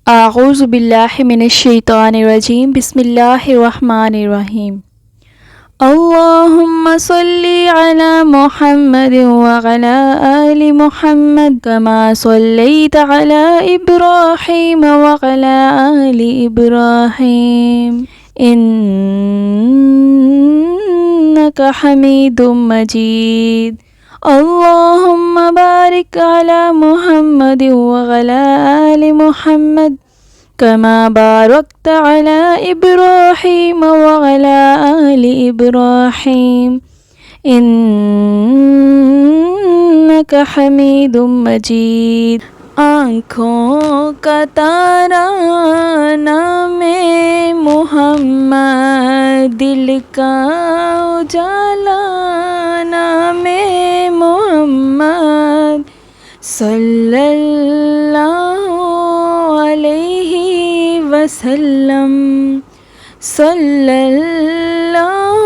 اعوذ باللہ من الشیطان الرجیم بسم اللہ الرحمن الرحیم اللہم صلی علی محمد وعلی آل محمد کما صلیت علی ابراہیم وعلی آل ابراہیم انک حمید مجید اللہم بارک علی محمد وعلی آل محمد کما بارکت علی ابراہیم وعلی آل ابراہیم انک حمید مجید۔ آنکھوں کا تارا نام محمد، دل کا اجالا نام محمد، صلی اللہ علیہ وسلم، صلی اللہ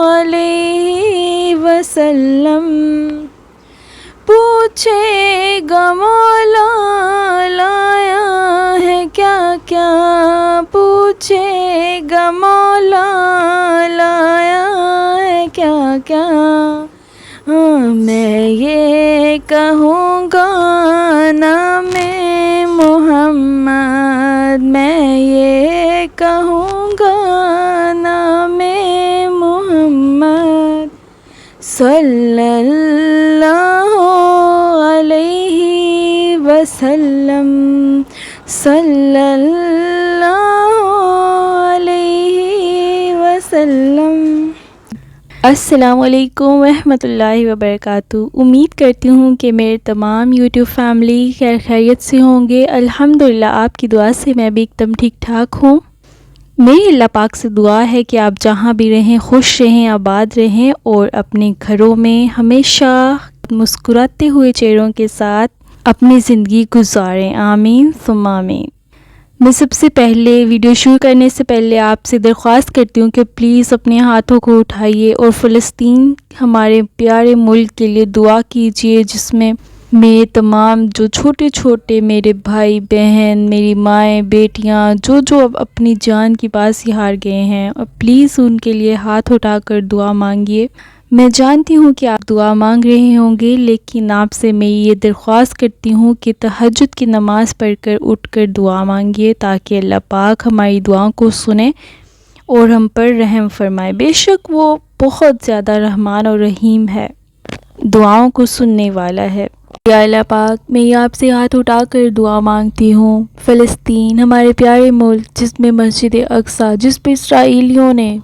علیہ وسلم۔ پوچھے گا مولا لایا ہے کیا کیا، پوچھے گا مولا لایا ہے کیا کیا، میں یہ کہوں گا نام محمد، میں یہ کہوں گا نام محمد، صلی اللہ علیہ وسلم، صلی اللہ علیہ وسلم۔ السلام علیکم ورحمۃ اللہ وبرکاتہ۔ امید کرتی ہوں کہ میرے تمام یوٹیوب فیملی خیر خیریت سے ہوں گے۔ الحمدللہ آپ کی دعا سے میں بھی ایک دم ٹھیک ٹھاک ہوں۔ میری اللہ پاک سے دعا ہے کہ آپ جہاں بھی رہیں خوش رہیں، آباد رہیں اور اپنے گھروں میں ہمیشہ مسکراتے ہوئے چہروں کے ساتھ اپنی زندگی گزاریں، آمین ثم آمین۔ میں سب سے پہلے ویڈیو شروع کرنے سے پہلے آپ سے درخواست کرتی ہوں کہ پلیز اپنے ہاتھوں کو اٹھائیے اور فلسطین ہمارے پیارے ملک کے لیے دعا کیجیے، جس میں میرے تمام جو چھوٹے چھوٹے میرے بھائی بہن، میری مائیں بیٹیاں جو اب اپنی جان کی پاس ہی ہار گئے ہیں، اور پلیز ان کے لیے ہاتھ اٹھا کر دعا مانگیے۔ میں جانتی ہوں کہ آپ دعا مانگ رہے ہوں گے، لیکن آپ سے میں یہ درخواست کرتی ہوں کہ تہجد کی نماز پڑھ کر اٹھ کر دعا مانگیے، تاکہ اللہ پاک ہماری دعاؤں کو سنے اور ہم پر رحم فرمائے۔ بے شک وہ بہت زیادہ رحمان اور رحیم ہے، دعاؤں کو سننے والا ہے۔ یا اللہ پاک، میں آپ سے ہاتھ اٹھا کر دعا مانگتی ہوں، فلسطین ہمارے پیارے ملک جس میں مسجد اقصیٰ، جس پہ اسرائیلیوں نے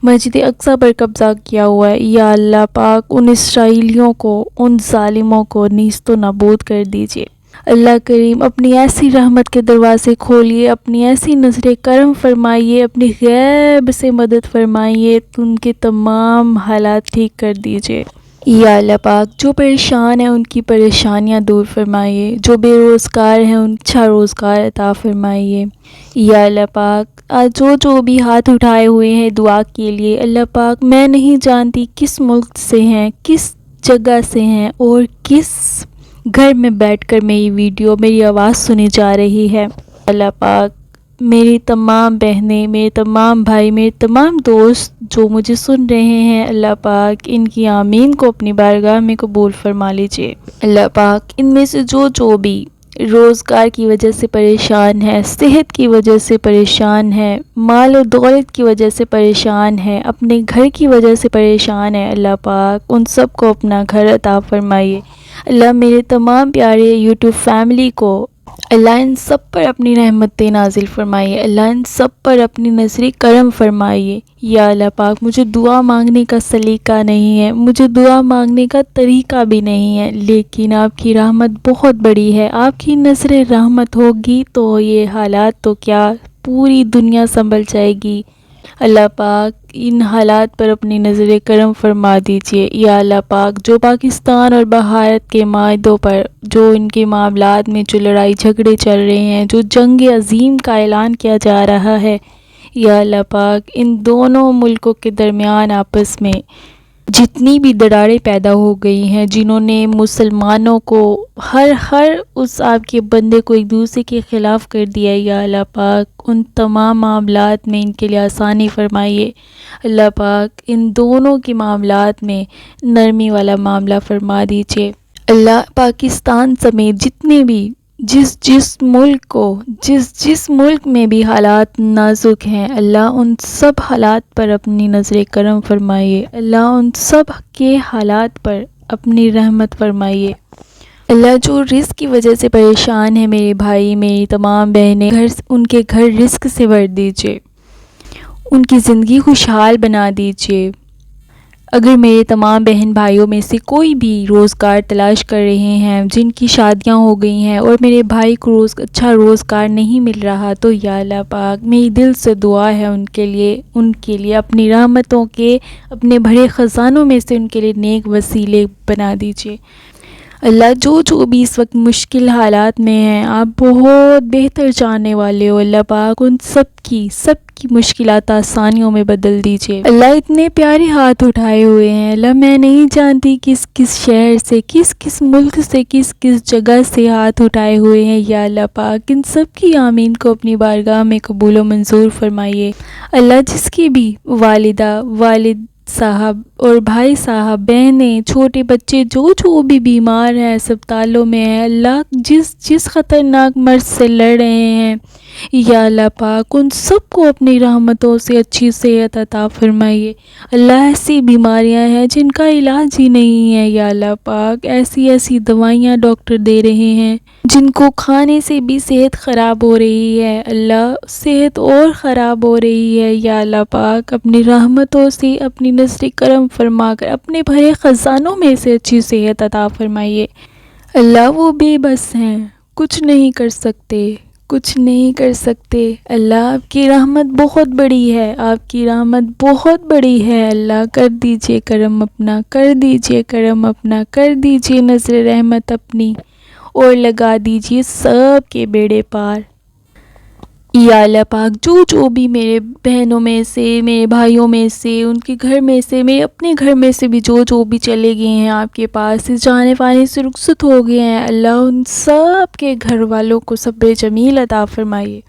مسجد اقصیٰ پر قبضہ کیا ہوا ہے، یا اللہ پاک ان اسرائیلیوں کو، ان ظالموں کو نیست و نابود کر دیجیے۔ اللہ کریم اپنی ایسی رحمت کے دروازے کھولیے، اپنی ایسی نظر کرم فرمائیے، اپنی غیب سے مدد فرمائیے، ان کے تمام حالات ٹھیک کر دیجیے۔ یا اللہ پاک، جو پریشان ہیں ان کی پریشانیاں دور فرمائیے، جو بے روزگار ہیں ان اچھا روزگار عطا فرمائیے۔ یا اللہ پاک، آج جو بھی ہاتھ اٹھائے ہوئے ہیں دعا کے لیے، اللہ پاک میں نہیں جانتی کس ملک سے ہیں، کس جگہ سے ہیں، اور کس گھر میں بیٹھ کر میری آواز سنی جا رہی ہے۔ اللہ پاک، میری تمام بہنیں، میرے تمام بھائی، میرے تمام دوست جو مجھے سن رہے ہیں، اللہ پاک ان کی آمین کو اپنی بارگاہ میں قبول فرما لیجیے۔ اللہ پاک، ان میں سے جو بھی روزگار کی وجہ سے پریشان ہے، صحت کی وجہ سے پریشان ہے، مال و دولت کی وجہ سے پریشان ہے، اپنے گھر کی وجہ سے پریشان ہے، اللہ پاک ان سب کو اپنا گھر عطا فرمائیے۔ اللہ میرے تمام پیارے یوٹیوب فیملی کو، اللہ ان سب پر اپنی رحمت نازل فرمائیے، اللہ ان سب پر اپنی نظر کرم فرمائیے۔ یا اللہ پاک، مجھے دعا مانگنے کا سلیقہ نہیں ہے، مجھے دعا مانگنے کا طریقہ بھی نہیں ہے، لیکن آپ کی رحمت بہت بڑی ہے، آپ کی نظر رحمت ہوگی تو یہ حالات تو کیا پوری دنیا سنبھل جائے گی۔ اللہ پاک ان حالات پر اپنی نظر کرم فرما دیجیے۔ یا اللہ پاک، جو پاکستان اور بھارت کے معاہدوں پر، جو ان کے معاملات میں جو لڑائی جھگڑے چل رہے ہیں، جو جنگ عظیم کا اعلان کیا جا رہا ہے، یا اللہ پاک ان دونوں ملکوں کے درمیان آپس میں جتنی بھی دراڑیں پیدا ہو گئی ہیں، جنہوں نے مسلمانوں کو ہر اس آپ کے بندے کو ایک دوسرے کے خلاف کر دیا، یا اللہ پاک ان تمام معاملات میں ان کے لیے آسانی فرمائیے۔ اللہ پاک ان دونوں کے معاملات میں نرمی والا معاملہ فرما دیجیے۔ اللہ پاکستان سمیت جتنے بھی جس ملک میں بھی حالات نازک ہیں، اللہ ان سب حالات پر اپنی نظر کرم فرمائیے۔ اللہ ان سب کے حالات پر اپنی رحمت فرمائیے۔ اللہ جو رزق کی وجہ سے پریشان ہیں میرے بھائی، میری تمام بہنیں، ان کے گھر رزق سے بھر دیجیے، ان کی زندگی خوشحال بنا دیجیے۔ اگر میرے تمام بہن بھائیوں میں سے کوئی بھی روزگار تلاش کر رہے ہیں، جن کی شادیاں ہو گئی ہیں اور میرے بھائی کو اچھا روزگار نہیں مل رہا، تو یا اللہ پاک میری دل سے دعا ہے ان کے لیے اپنی رحمتوں کے اپنے بھرے خزانوں میں سے ان کے لیے نیک وسیلے بنا دیجیے۔ اللہ جو بھی اس وقت مشکل حالات میں ہیں، آپ بہت بہتر جاننے والے ہو۔ اللہ پاک ان سب کی مشکلات آسانیوں میں بدل دیجیے۔ اللہ اتنے پیارے ہاتھ اٹھائے ہوئے ہیں، اللہ میں نہیں جانتی کس شہر سے، کس ملک سے، کس جگہ سے ہاتھ اٹھائے ہوئے ہیں، یا اللہ پاک ان سب کی آمین کو اپنی بارگاہ میں قبول و منظور فرمائیے۔ اللہ جس کی بھی والد صاحب اور بھائی صاحب، بہنیں، چھوٹے بچے جو بھی بیمار ہیں، اسپتالوں میں ہیں، اللہ جس خطرناک مرض سے لڑ رہے ہیں، یا اللہ پاک ان سب کو اپنی رحمتوں سے اچھی صحت عطا فرمائیے۔ اللہ ایسی بیماریاں ہیں جن کا علاج ہی نہیں ہے، یا اللہ پاک ایسی دوائیاں ڈاکٹر دے رہے ہیں جن کو کھانے سے بھی صحت خراب ہو رہی ہے، اللہ صحت اور خراب ہو رہی ہے، یا اللہ پاک اپنی رحمتوں سے اپنی نظر کرم فرما کر اپنے بھرے خزانوں میں سے اچھی صحت عطا فرمائیے۔ اللہ وہ بے بس ہیں، کچھ نہیں کر سکتے۔ اللہ آپ کی رحمت بہت بڑی ہے، آپ کی رحمت بہت بڑی ہے۔ اللہ کر دیجئے کرم اپنا، کر دیجئے نظر رحمت اپنی، اور لگا دیجئے سب کے بیڑے پار۔ یا اللہ پاک جو بھی میرے بہنوں میں سے، میرے بھائیوں میں سے، ان کے گھر میں سے، میرے اپنے گھر میں سے بھی جو بھی چلے گئے ہیں آپ کے پاس، اس جانے پانے سے رخصت ہو گئے ہیں، اللہ ان سب کے گھر والوں کو صبر جمیل عطا فرمائیے۔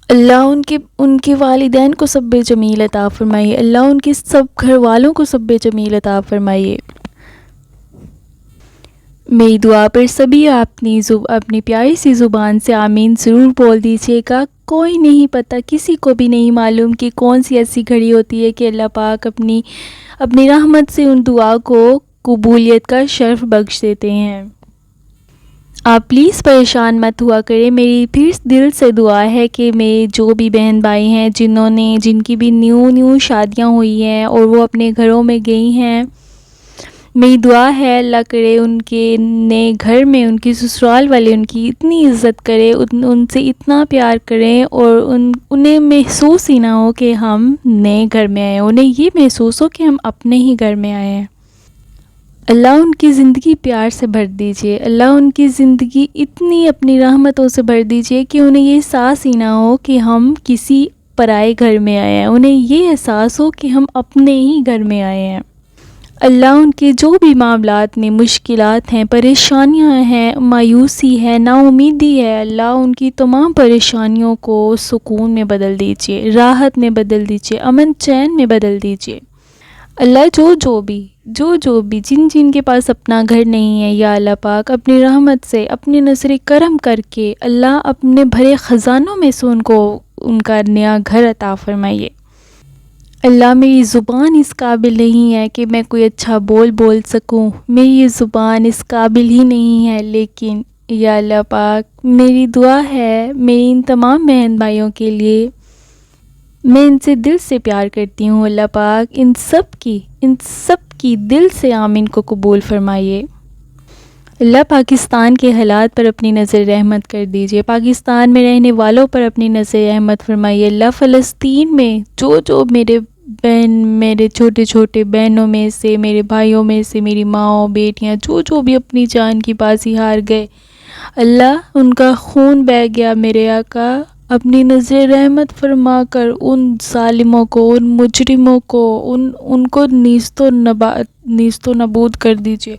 اللہ ان کے والدین کو صبر جمیل عطا فرمائیے۔ اللہ ان کے سب گھر والوں کو صبر جمیل عطا فرمائیے۔ میری دعا پر سبھی اپنی پیاری سی زبان سے آمین ضرور بول دیجیے گا۔ کوئی نہیں پتہ، کسی کو بھی نہیں معلوم کہ کون سی ایسی گھڑی ہوتی ہے کہ اللہ پاک اپنی رحمت سے ان دعا کو قبولیت کا شرف بخش دیتے ہیں۔ آپ پلیز پریشان مت ہوا کریں، میری پھر دل سے دعا ہے کہ میرے جو بھی بہن بھائی ہیں جن کی بھی نیو شادیاں ہوئی ہیں اور وہ اپنے گھروں میں گئی ہیں، میری دعا ہے اللہ کرے ان کے نئے گھر میں ان کی سسرال والے ان کی اتنی عزت کرے، ان سے اتنا پیار کریں، اور انہیں محسوس ہی نہ ہو کہ ہم نئے گھر میں آئے ہیں، انہیں یہ محسوس ہو کہ ہم اپنے ہی گھر میں آئے ہیں۔ اللہ ان کی زندگی پیار سے بھر دیجئے، اللہ ان کی زندگی اتنی اپنی رحمتوں سے بھر دیجئے کہ انہیں یہ احساس ہی نہ ہو کہ ہم کسی پرائے گھر میں آئے ہیں، انہیں یہ احساس ہو کہ ہم اپنے ہی گھر میں آئے ہیں۔ اللہ ان کے جو بھی معاملات میں مشکلات ہیں، پریشانیاں ہیں، مایوسی ہے، نا امیدی ہے، اللہ ان کی تمام پریشانیوں کو سکون میں بدل دیجئے، راحت میں بدل دیجئے، امن چین میں بدل دیجئے۔ اللہ جو بھی جن کے پاس اپنا گھر نہیں ہے، یا اللہ پاک اپنی رحمت سے اپنی نظر کرم کر کے اللہ اپنے بھرے خزانوں میں سے ان کا نیا گھر عطا فرمائیے۔ اللہ میری زبان اس قابل نہیں ہے کہ میں کوئی اچھا بول سکوں، میری یہ زبان اس قابل ہی نہیں ہے، لیکن یا اللہ پاک میری دعا ہے میری ان تمام بہن بھائیوں کے لیے، میں ان سے دل سے پیار کرتی ہوں، اللہ پاک ان سب کی دل سے آمین کو قبول فرمائیے۔ اللہ پاکستان کے حالات پر اپنی نظر رحمت کر دیجئے، پاکستان میں رہنے والوں پر اپنی نظر رحمت فرمائیے۔ اللہ فلسطین میں جو میرے چھوٹے بہنوں میں سے، میرے بھائیوں میں سے، میری ماں بیٹیاں جو بھی اپنی جان کی بازی ہار گئے، اللہ ان کا خون بہہ گیا، میرے آقا اپنی نظر رحمت فرما کر ان ظالموں کو، ان مجرموں کو، ان کو نیست و نابود کر دیجئے،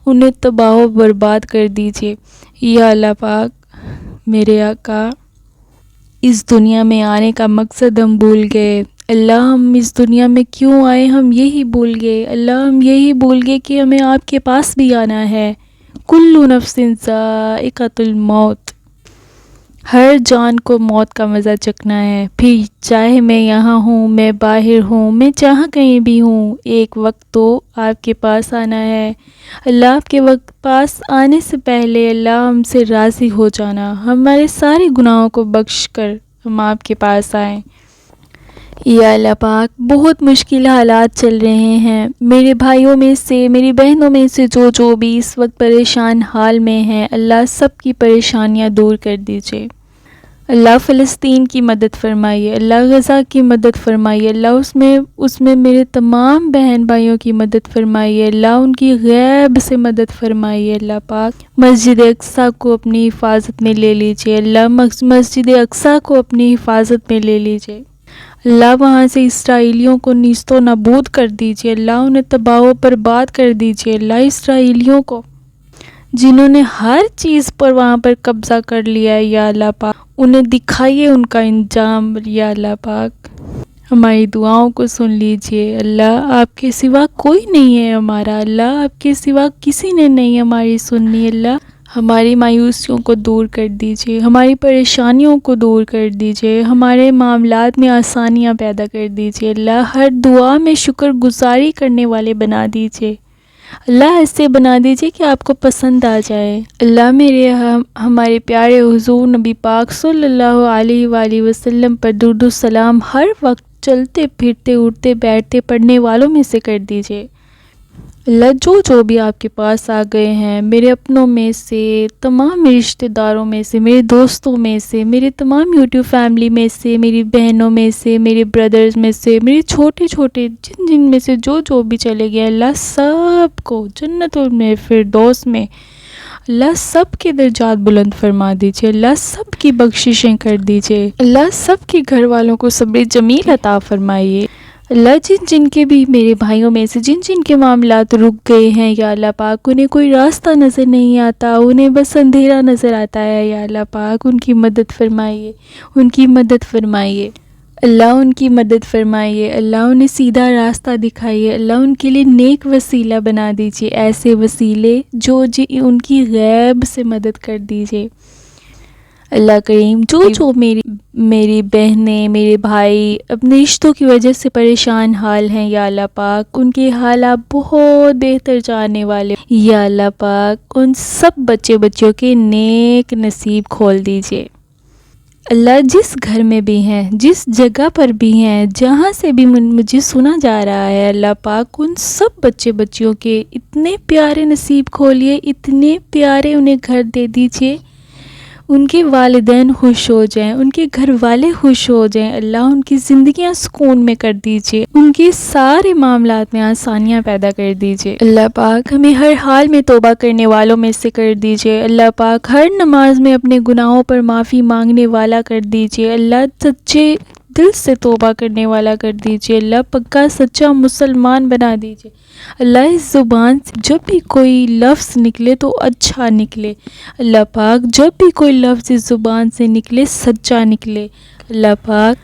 انہیں تباہ و برباد کر دیجئے۔ یا اللہ پاک میرے آقا، اس دنیا میں آنے کا مقصد ہم بھول گئے۔ اللہ ہم اس دنیا میں کیوں آئے ہم یہی بھول گئے۔ اللہ ہم یہی بھول گئے کہ ہمیں آپ کے پاس بھی آنا ہے۔ کل نفس ذائقۃ الموت، ہر جان کو موت کا مزہ چکھنا ہے، پھر چاہے میں یہاں ہوں، میں باہر ہوں، میں جہاں کہیں بھی ہوں، ایک وقت تو آپ کے پاس آنا ہے۔ اللہ آپ کے پاس آنے سے پہلے اللہ ہم سے راضی ہو جانا، ہمارے سارے گناہوں کو بخش کر ہم آپ کے پاس آئیں۔ یا اللہ پاک، بہت مشکل حالات چل رہے ہیں، میرے بھائیوں میں سے، میری بہنوں میں سے جو بھی اس وقت پریشان حال میں ہیں، اللہ سب کی پریشانیاں دور کر دیجئے۔ اللہ فلسطین کی مدد فرمائیے، اللہ غزہ کی مدد فرمائیے، اللہ اس میں میرے تمام بہن بھائیوں کی مدد فرمائیے، اللہ ان کی غیب سے مدد فرمائیے۔ اللہ پاک مسجد اقصیٰ کو اپنی حفاظت میں لے لیجئے، اللہ مسجد اقصیٰ کو اپنی حفاظت میں لے لیجئے۔ اللہ وہاں سے اسرائیلیوں کو نیست و نابود کر دیجئے، اللہ انہیں تباہ و برباد کر دیجئے۔ اللہ اسرائیلیوں کو جنہوں نے ہر چیز پر وہاں پر قبضہ کر لیا ہے، یا اللہ پاک انہیں دکھائیے ان کا انجام۔ یا اللہ پاک ہماری دعاؤں کو سن لیجئے، اللہ آپ کے سوا کوئی نہیں ہے ہمارا، اللہ آپ کے سوا کسی نے نہیں ہماری سننی۔ اللہ ہماری مایوسیوں کو دور کر دیجئے، ہماری پریشانیوں کو دور کر دیجئے، ہمارے معاملات میں آسانیاں پیدا کر دیجئے۔ اللہ ہر دعا میں شکر گزاری کرنے والے بنا دیجئے، اللہ ایسے بنا دیجئے کہ آپ کو پسند آ جائے۔ اللہ ہمارے پیارے حضور نبی پاک صلی اللہ علیہ وآلہ وسلم پر درود و سلام ہر وقت چلتے پھرتے اٹھتے بیٹھتے پڑھنے والوں میں سے کر دیجئے۔ اللہ جو بھی آپ کے پاس آ گئے ہیں، میرے اپنوں میں سے، تمام میرے رشتہ داروں میں سے، میرے دوستوں میں سے، میرے تمام یوٹیوب فیملی میں سے، میری بہنوں میں سے، میرے بردرز میں سے، میرے چھوٹے جن میں سے جو بھی چلے گئے، اللہ سب کو جنت الفردوس میں اللہ سب کے درجات بلند فرما دیجئے، اللہ سب کی بخششیں کر دیجئے، اللہ سب کے گھر والوں کو صبر جمیل عطا فرمائیے۔ اللہ جن کے بھی میرے بھائیوں میں سے جن کے معاملات رک گئے ہیں، یا اللہ پاک انہیں کوئی راستہ نظر نہیں آتا، انہیں بس اندھیرا نظر آتا ہے، یا اللہ پاک ان کی مدد فرمائیے، ان کی مدد فرمائیے، اللہ ان کی مدد فرمائیے، اللہ انہیں سیدھا راستہ دکھائیے، اللہ ان کے لیے نیک وسیلہ بنا دیجیے، ایسے وسیلے جو ان کی غیب سے مدد کر دیجیے۔ اللہ کریم جو میری بہنیں، میرے بھائی اپنے رشتوں کی وجہ سے پریشان حال ہیں، یا اللہ پاک ان کے حال آپ بہت بہتر جاننے والے، یا اللہ پاک ان سب بچیوں کے نیک نصیب کھول دیجئے۔ اللہ جس گھر میں بھی ہیں، جس جگہ پر بھی ہیں، جہاں سے بھی مجھے سنا جا رہا ہے، اللہ پاک ان سب بچیوں کے اتنے پیارے نصیب کھولیے، اتنے پیارے انہیں گھر دے دیجئے، ان کے والدین خوش ہو جائیں، ان کے گھر والے خوش ہو جائیں، اللہ ان کی زندگیاں سکون میں کر دیجئے، ان کے سارے معاملات میں آسانیاں پیدا کر دیجئے۔ اللہ پاک ہمیں ہر حال میں توبہ کرنے والوں میں سے کر دیجئے، اللہ پاک ہر نماز میں اپنے گناہوں پر معافی مانگنے والا کر دیجئے، اللہ سچے دل سے توبہ کرنے والا کر دیجئے، اللہ پکا سچا مسلمان بنا دیجئے، اللہ اس زبان سے جب بھی کوئی لفظ نکلے تو اچھا نکلے، اللہ پاک جب بھی کوئی لفظ اس زبان سے نکلے سچا نکلے، اللہ پاک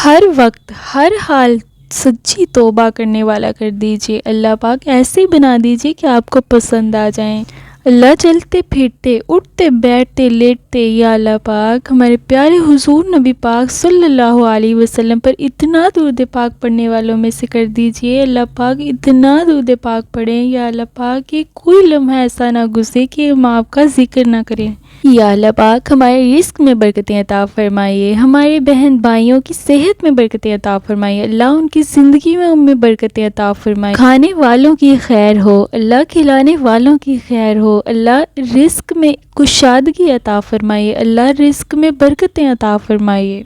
ہر وقت ہر حال سچی توبہ کرنے والا کر دیجئے، اللہ پاک ایسے بنا دیجئے کہ آپ کو پسند آ جائیں، اللہ چلتے پھرتے اٹھتے بیٹھتے لیٹتے، یا اللہ پاک ہمارے پیارے حضور نبی پاک صلی اللہ علیہ وسلم پر اتنا درود پاک پڑھنے والوں میں سے کر دیجئے، اللہ پاک اتنا درود پاک پڑھیں، یا اللہ پاک کہ کوئی لمحہ ایسا نہ گزرے کہ ہم آپ کا ذکر نہ کریں، یا اللہ پاک ہمارے رزق میں برکتیں عطا فرمائیے، ہمارے بہن بھائیوں کی صحت میں برکتیں عطا فرمائیے، اللہ ان کی زندگی میں ان میں برکتیں عطا فرمائیے، کھانے والوں کی خیر ہو، اللہ کھلانے والوں کی خیر ہو، اللہ رزق میں کشادگی عطا فرمائیے، اللہ رزق میں برکتیں عطا فرمائیے،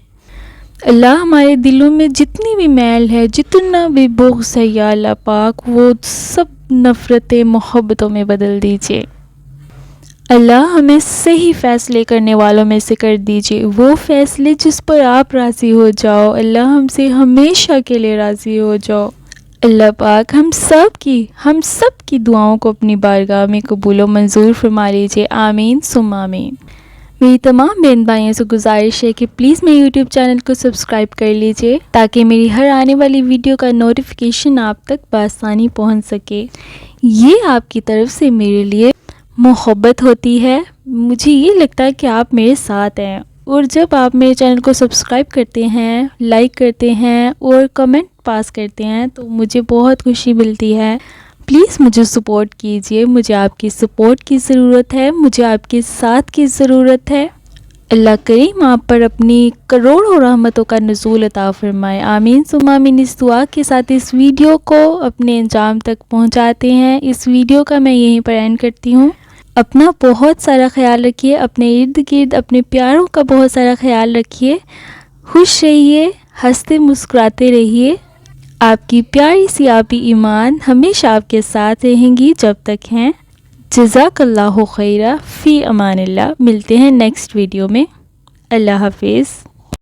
اللہ ہمارے دلوں میں جتنی بھی میل ہے، جتنا بھی بغض ہے، یا اللہ پاک وہ سب نفرتیں محبتوں میں بدل دیجیے۔ اللہ ہمیں صحیح فیصلے کرنے والوں میں سے کر دیجیے، وہ فیصلے جس پر آپ راضی ہو جاؤ۔ اللہ ہم سے ہمیشہ کے لیے راضی ہو جاؤ۔ اللہ پاک ہم سب کی دعاؤں کو اپنی بارگاہ میں قبول و منظور فرما لیجیے، آمین ثم آمین۔ میری تمام بہن بھائیوں سے گزارش ہے کہ پلیز میرے یوٹیوب چینل کو سبسکرائب کر لیجیے تاکہ میری ہر آنے والی ویڈیو کا نوٹیفیکیشن آپ تک بآسانی پہنچ سکے۔ یہ آپ کی طرف سے میرے لیے محبت ہوتی ہے، مجھے یہ لگتا ہے کہ آپ میرے ساتھ ہیں، اور جب آپ میرے چینل کو سبسکرائب کرتے ہیں، لائک کرتے ہیں اور کمنٹ پاس کرتے ہیں تو مجھے بہت خوشی ملتی ہے۔ پلیز مجھے سپورٹ کیجیے، مجھے آپ کی سپورٹ کی ضرورت ہے، مجھے آپ کے ساتھ کی ضرورت ہے۔ اللہ کریم آپ پر اپنی کروڑوں رحمتوں کا نزول عطا فرمائے، آمین ثم آمین۔ اس دعا کے ساتھ اس ویڈیو کو اپنے انجام تک پہنچاتے ہیں۔ اس ویڈیو کا میں یہیں پر اینڈ کرتی ہوں۔ اپنا بہت سارا خیال رکھیے، اپنے ارد گرد اپنے پیاروں کا بہت سارا خیال رکھیے، خوش رہیے، ہنستے مسکراتے رہیے۔ آپ کی پیاری سی آبی ایمان ہمیشہ آپ کے ساتھ رہیں گی جب تک ہیں۔ جزاک اللہ خیرہ، فی امان اللہ۔ ملتے ہیں نیکسٹ ویڈیو میں۔ اللہ حافظ۔